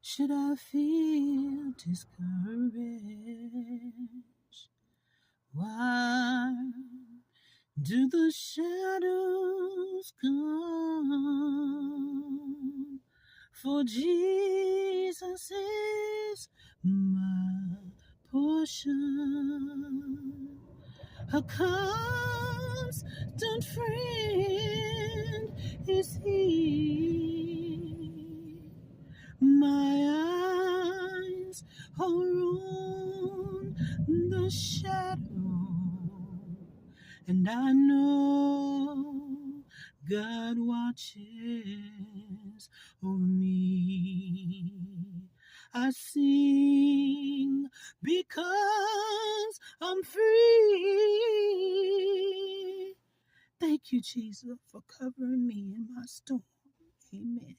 should I feel discouraged? Why do the shadows come? For Jesus is my portion. A constant friend is he. My eyes are on the shadow, and I know God watches over me. I sing because I'm free. Thank you, Jesus, for covering me in my storm. Amen.